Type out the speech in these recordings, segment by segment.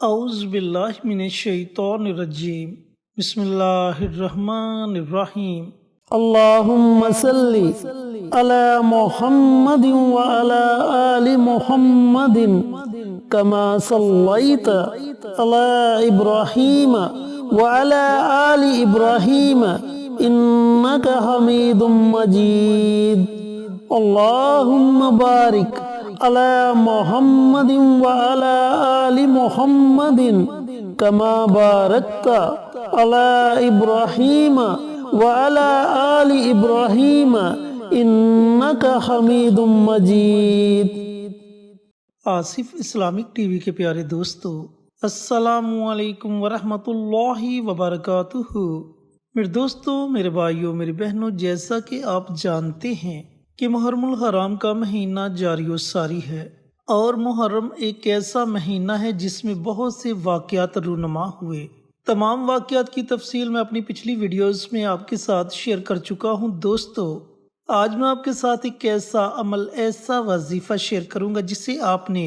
اعوذ باللہ من الشیطان الرجیم بسم اللہ الرحمن الرحیم اللہم صلی علی محمد وعلی آل محمد کما صلیت علی ابراہیم وعلی آل ابراہیم انکا حمید مجید اللہم بارک علی محمد وعلی آل محمد کما بارکت علی ابراہیم وعلی آل ابراہیم انکا حمید مجید۔ آصف اسلامک ٹی وی کے پیارے دوستو، السلام علیکم ورحمۃ اللہ وبرکاتہ۔ میرے دوستو، میرے بھائیوں، میری بہنوں، جیسا کہ آپ جانتے ہیں کہ محرم الحرام کا مہینہ جاری و ساری ہے، اور محرم ایک ایسا مہینہ ہے جس میں بہت سے واقعات رونما ہوئے۔ تمام واقعات کی تفصیل میں اپنی پچھلی ویڈیوز میں آپ کے ساتھ شیئر کر چکا ہوں۔ دوستو، آج میں آپ کے ساتھ ایک ایسا عمل، ایسا وظیفہ شیئر کروں گا جسے آپ نے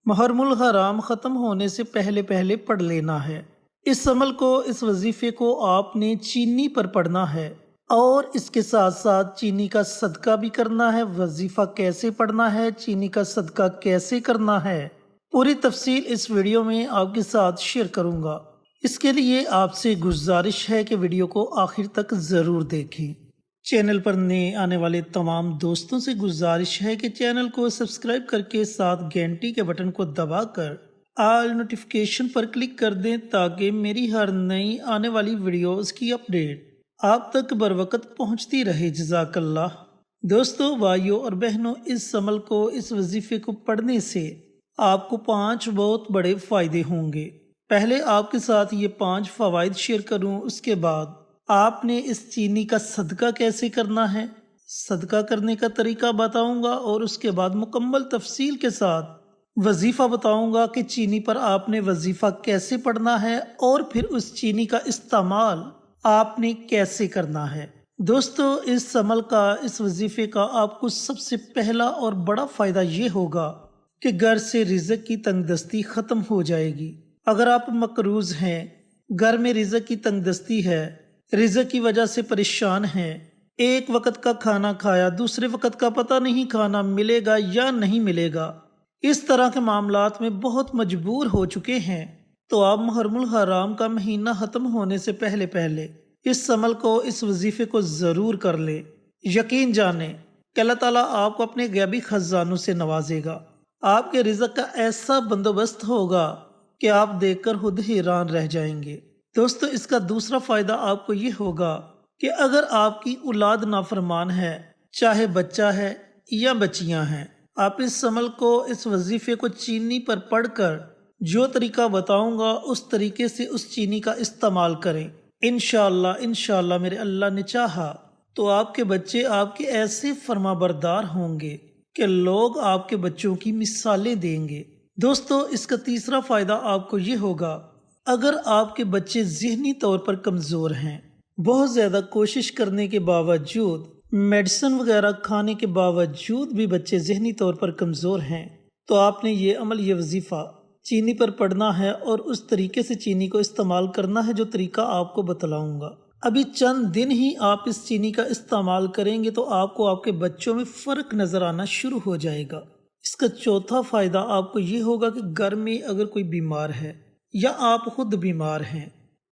محرم الحرام ختم ہونے سے پہلے پڑھ لینا ہے۔ اس عمل کو، اس وظیفے کو آپ نے چینی پر پڑھنا ہے، اور اس کے ساتھ ساتھ چینی کا صدقہ بھی کرنا ہے۔ وظیفہ کیسے پڑھنا ہے، چینی کا صدقہ کیسے کرنا ہے، پوری تفصیل اس ویڈیو میں آپ کے ساتھ شیئر کروں گا۔ اس کے لیے آپ سے گزارش ہے کہ ویڈیو کو آخر تک ضرور دیکھیں۔ چینل پر نئے آنے والے تمام دوستوں سے گزارش ہے کہ چینل کو سبسکرائب کر کے ساتھ گھنٹی کے بٹن کو دبا کر آل نوٹیفیکیشن پر کلک کر دیں، تاکہ میری ہر نئی آنے والی ویڈیوز کی اپڈیٹ آپ تک بر وقت پہنچتی رہے۔ جزاک اللہ۔ دوستو، بھائیوں اور بہنوں، اس عمل کو، اس وظیفے کو پڑھنے سے آپ کو 5 بہت بڑے فائدے ہوں گے۔ پہلے آپ کے ساتھ یہ 5 فوائد شیئر کروں، اس کے بعد آپ نے اس چینی کا صدقہ کیسے کرنا ہے، صدقہ کرنے کا طریقہ بتاؤں گا، اور اس کے بعد مکمل تفصیل کے ساتھ وظیفہ بتاؤں گا کہ چینی پر آپ نے وظیفہ کیسے پڑھنا ہے، اور پھر اس چینی کا استعمال آپ نے کیسے کرنا ہے۔ دوستو، اس عمل کا، اس وظیفے کا آپ کو سب سے پہلا اور بڑا فائدہ یہ ہوگا کہ گھر سے رزق کی تنگ دستی ختم ہو جائے گی۔ اگر آپ مقروض ہیں، گھر میں رزق کی تنگ دستی ہے، رزق کی وجہ سے پریشان ہیں، ایک وقت کا کھانا کھایا، دوسرے وقت کا پتہ نہیں کھانا ملے گا یا نہیں ملے گا، اس طرح کے معاملات میں بہت مجبور ہو چکے ہیں، تو آپ محرم الحرام کا مہینہ ختم ہونے سے پہلے اس عمل کو، اس وظیفے کو ضرور کر لیں۔ یقین جانیں کہ اللہ تعالیٰ آپ کو اپنے غیبی خزانوں سے نوازے گا۔ آپ کے رزق کا ایسا بندوبست ہوگا کہ آپ دیکھ کر خود حیران رہ جائیں گے۔ دوستو، اس کا دوسرا فائدہ آپ کو یہ ہوگا کہ اگر آپ کی اولاد نافرمان ہے، چاہے بچہ ہے یا بچیاں ہیں، آپ اس عمل کو، اس وظیفے کو چینی پر پڑھ کر جو طریقہ بتاؤں گا اس طریقے سے اس چینی کا استعمال کریں۔ انشاءاللہ میرے اللہ نے چاہا تو آپ کے بچے آپ کے ایسے فرما بردار ہوں گے کہ لوگ آپ کے بچوں کی مثالیں دیں گے۔ دوستو، اس کا تیسرا فائدہ آپ کو یہ ہوگا، اگر آپ کے بچے ذہنی طور پر کمزور ہیں، بہت زیادہ کوشش کرنے کے باوجود، میڈیسن وغیرہ کھانے کے باوجود بھی بچے ذہنی طور پر کمزور ہیں، تو آپ نے یہ عمل، یہ وظیفہ چینی پر پڑھنا ہے، اور اس طریقے سے چینی کو استعمال کرنا ہے جو طریقہ آپ کو بتلاؤں گا۔ ابھی چند دن ہی آپ اس چینی کا استعمال کریں گے تو آپ کو آپ کے بچوں میں فرق نظر آنا شروع ہو جائے گا۔ اس کا چوتھا فائدہ آپ کو یہ ہوگا کہ گھر میں اگر کوئی بیمار ہے، یا آپ خود بیمار ہیں،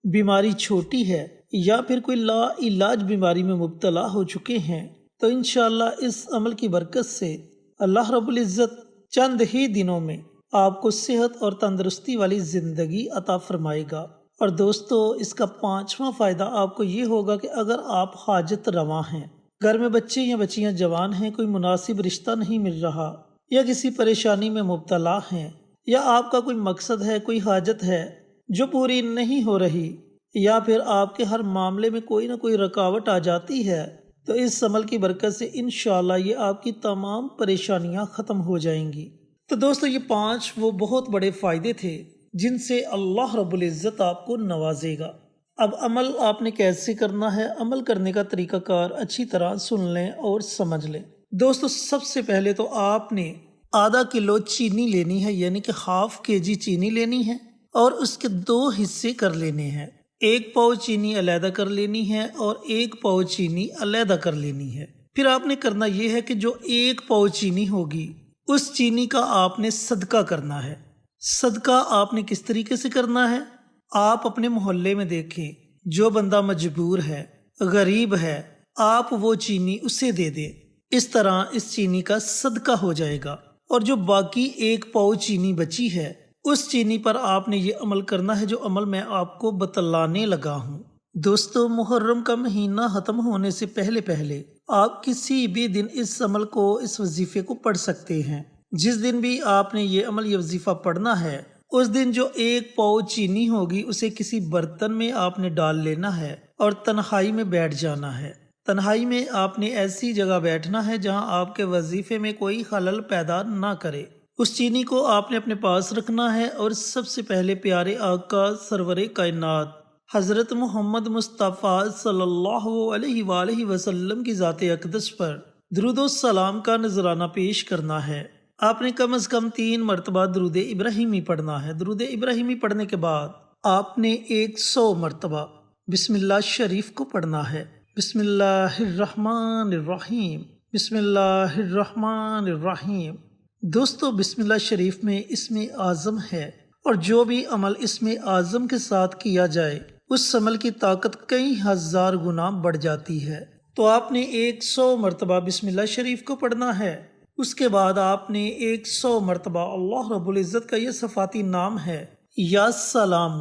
بیماری چھوٹی ہے، یا پھر کوئی لا علاج بیماری میں مبتلا ہو چکے ہیں، تو انشاءاللہ اس عمل کی برکت سے اللہ رب العزت چند ہی دنوں میں آپ کو صحت اور تندرستی والی زندگی عطا فرمائے گا۔ اور دوستو، اس کا 5واں فائدہ آپ کو یہ ہوگا کہ اگر آپ حاجت رواں ہیں، گھر میں بچے یا بچیاں جوان ہیں، کوئی مناسب رشتہ نہیں مل رہا، یا کسی پریشانی میں مبتلا ہیں، یا آپ کا کوئی مقصد ہے، کوئی حاجت ہے جو پوری نہیں ہو رہی، یا پھر آپ کے ہر معاملے میں کوئی نہ کوئی رکاوٹ آ جاتی ہے، تو اس عمل کی برکت سے انشاءاللہ یہ آپ کی تمام پریشانیاں ختم ہو جائیں گی۔ تو دوستو، یہ 5 وہ بہت بڑے فائدے تھے جن سے اللہ رب العزت آپ کو نوازے گا۔ اب عمل آپ نے کیسے کرنا ہے، عمل کرنے کا طریقہ کار اچھی طرح سن لیں اور سمجھ لیں۔ دوستو، سب سے پہلے تو آپ نے آدھا کلو چینی لینی ہے، یعنی کہ ½ kg چینی لینی ہے، اور اس کے 2 حصے کر لینے ہیں۔ 1 پاؤ چینی علیحدہ کر لینی ہے اور 1 پاؤ چینی علیحدہ کر لینی ہے۔ پھر آپ نے کرنا یہ ہے کہ جو 1 پاؤ چینی ہوگی اس چینی کا آپ نے صدقہ کرنا ہے۔ صدقہ آپ نے کس طریقے سے کرنا ہے؟ آپ اپنے محلے میں دیکھیں، جو بندہ مجبور ہے، غریب ہے، آپ وہ چینی اسے دے دیں۔ اس طرح اس چینی کا صدقہ ہو جائے گا، اور جو باقی 1 پاؤ چینی بچی ہے اس چینی پر آپ نے یہ عمل کرنا ہے جو عمل میں آپ کو بتلانے لگا ہوں۔ دوستو، محرم کا مہینہ ختم ہونے سے پہلے پہلے آپ کسی بھی دن اس عمل کو، اس وظیفے کو پڑھ سکتے ہیں۔ جس دن بھی آپ نے یہ عمل، یہ وظیفہ پڑھنا ہے، اس دن جو 1 پاؤ چینی ہوگی اسے کسی برتن میں آپ نے ڈال لینا ہے اور تنہائی میں بیٹھ جانا ہے۔ تنہائی میں آپ نے ایسی جگہ بیٹھنا ہے جہاں آپ کے وظیفے میں کوئی خلل پیدا نہ کرے۔ اس چینی کو آپ نے اپنے پاس رکھنا ہے اور سب سے پہلے پیارے آقا سرور کائنات حضرت محمد مصطفیٰ صلی اللہ علیہ وآلہ وسلم کی ذات اقدس پر درود و سلام کا نذرانہ پیش کرنا ہے۔ آپ نے کم از کم 3 مرتبہ درود ابراہیمی پڑھنا ہے۔ درود ابراہیمی پڑھنے کے بعد آپ نے 100 مرتبہ بسم اللہ شریف کو پڑھنا ہے۔ بسم اللہ الرحمن الرحیم، بسم اللہ الرحمن الرحیم۔ دوستو، بسم اللہ شریف میں اسم اعظم ہے، اور جو بھی عمل اسم اعظم کے ساتھ کیا جائے اس عمل کی طاقت کئی ہزار گنا بڑھ جاتی ہے۔ تو آپ نے 100 مرتبہ بسم اللہ شریف کو پڑھنا ہے۔ اس کے بعد آپ نے 100 مرتبہ اللہ رب العزت کا یہ صفاتی نام ہے یا سلام،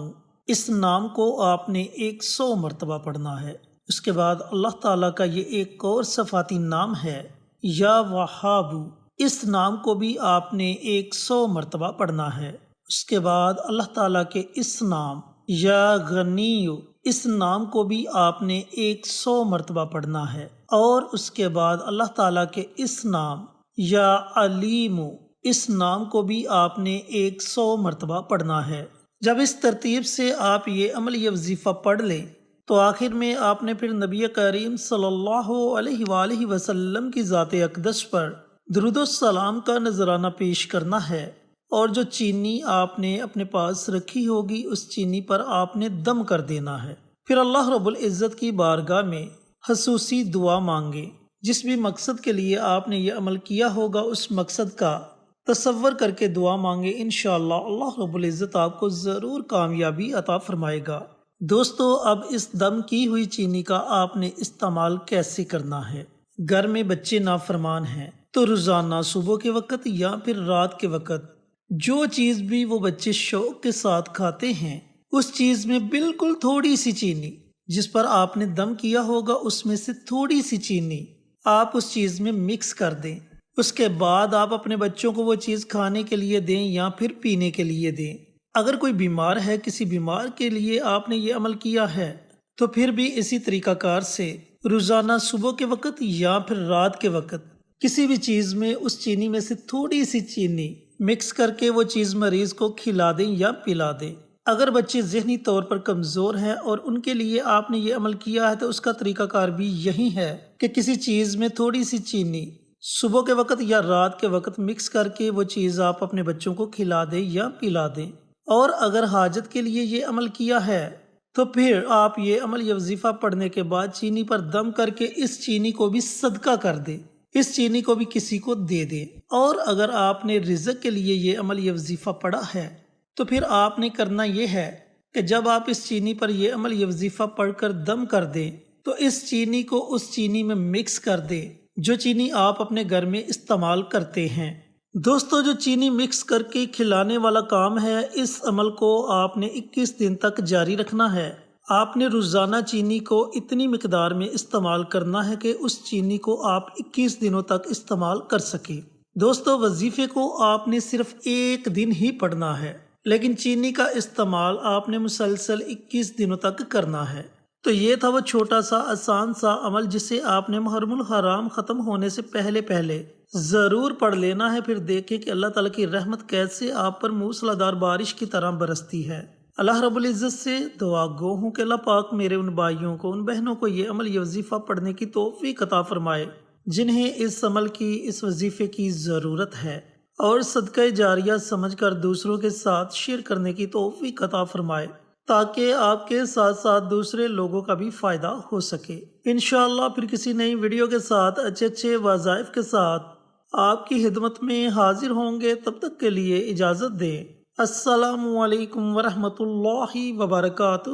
اس نام کو آپ نے 100 مرتبہ پڑھنا ہے۔ اس کے بعد اللہ تعالیٰ کا یہ ایک اور صفاتی نام ہے یا وہاب، اس نام کو بھی آپ نے 100 مرتبہ پڑھنا ہے۔ اس کے بعد اللہ تعالیٰ کے اس نام یا غنی، اس نام کو بھی آپ نے 100 مرتبہ پڑھنا ہے۔ اور اس کے بعد اللہ تعالیٰ کے اس نام یا علیم، اس نام کو بھی آپ نے 100 مرتبہ پڑھنا ہے۔ جب اس ترتیب سے آپ یہ عمل، یہ وظیفہ پڑھ لیں تو آخر میں آپ نے پھر نبی کریم صلی اللہ علیہ وآلہ وسلم کی ذات اقدس پر درود و سلام کا نذرانہ پیش کرنا ہے، اور جو چینی آپ نے اپنے پاس رکھی ہوگی اس چینی پر آپ نے دم کر دینا ہے۔ پھر اللہ رب العزت کی بارگاہ میں خصوصی دعا مانگے۔ جس بھی مقصد کے لیے آپ نے یہ عمل کیا ہوگا اس مقصد کا تصور کر کے دعا مانگے، انشاءاللہ اللہ رب العزت آپ کو ضرور کامیابی عطا فرمائے گا۔ دوستو، اب اس دم کی ہوئی چینی کا آپ نے استعمال کیسے کرنا ہے؟ گھر میں بچے نافرمان ہیں تو روزانہ صبح کے وقت یا پھر رات کے وقت جو چیز بھی وہ بچے شوق کے ساتھ کھاتے ہیں اس چیز میں بالکل تھوڑی سی چینی، جس پر آپ نے دم کیا ہوگا اس میں سے تھوڑی سی چینی آپ اس چیز میں مکس کر دیں۔ اس کے بعد آپ اپنے بچوں کو وہ چیز کھانے کے لیے دیں یا پھر پینے کے لیے دیں۔ اگر کوئی بیمار ہے، کسی بیمار کے لیے آپ نے یہ عمل کیا ہے تو پھر بھی اسی طریقہ کار سے روزانہ صبح کے وقت یا پھر رات کے وقت کسی بھی چیز میں اس چینی میں سے تھوڑی سی چینی مکس کر کے وہ چیز مریض کو کھلا دیں یا پلا دیں۔ اگر بچے ذہنی طور پر کمزور ہیں اور ان کے لیے آپ نے یہ عمل کیا ہے تو اس کا طریقہ کار بھی یہی ہے کہ کسی چیز میں تھوڑی سی چینی صبح کے وقت یا رات کے وقت مکس کر کے وہ چیز آپ اپنے بچوں کو کھلا دیں یا پلا دیں۔ اور اگر حاجت کے لیے یہ عمل کیا ہے تو پھر آپ یہ عمل، یہ وظیفہ پڑھنے کے بعد چینی پر دم کر کے اس چینی کو بھی صدقہ کر دیں، اس چینی کو بھی کسی کو دے دیں۔ اور اگر آپ نے رزق کے لیے یہ عمل، یہ وظیفہ پڑھا ہے تو پھر آپ نے کرنا یہ ہے کہ جب آپ اس چینی پر یہ عمل، یہ وظیفہ پڑھ کر دم کر دیں تو اس چینی کو اس چینی میں مکس کر دیں جو چینی آپ اپنے گھر میں استعمال کرتے ہیں۔ دوستو، جو چینی مکس کر کے کھلانے والا کام ہے، اس عمل کو آپ نے 21 دن تک جاری رکھنا ہے۔ آپ نے روزانہ چینی کو اتنی مقدار میں استعمال کرنا ہے کہ اس چینی کو آپ 21 دنوں تک استعمال کر سکیں۔ دوستو، وظیفے کو آپ نے صرف 1 دن ہی پڑھنا ہے، لیکن چینی کا استعمال آپ نے مسلسل 21 دنوں تک کرنا ہے۔ تو یہ تھا وہ چھوٹا سا آسان سا عمل جسے آپ نے محرم الحرام ختم ہونے سے پہلے پہلے ضرور پڑھ لینا ہے۔ پھر دیکھیں کہ اللہ تعالیٰ کی رحمت کیسے آپ پر موسلا دھار بارش کی طرح برستی ہے۔ اللہ رب العزت سے دعا گو ہوں کہ اللہ پاک میرے ان بھائیوں کو، ان بہنوں کو یہ عمل، یہ وظیفہ پڑھنے کی توفیق عطا فرمائے جنہیں اس عمل کی، اس وظیفے کی ضرورت ہے۔ اور صدقہ جاریہ سمجھ کر دوسروں کے ساتھ شیئر کرنے کی توفیق عطا فرمائے تاکہ آپ کے ساتھ ساتھ دوسرے لوگوں کا بھی فائدہ ہو سکے۔ انشاءاللہ پھر کسی نئی ویڈیو کے ساتھ اچھے وظائف کے ساتھ آپ کی خدمت میں حاضر ہوں گے۔ تب تک کے لیے اجازت دیں۔ السلام علیکم ورحمۃ اللہ وبرکاتہ۔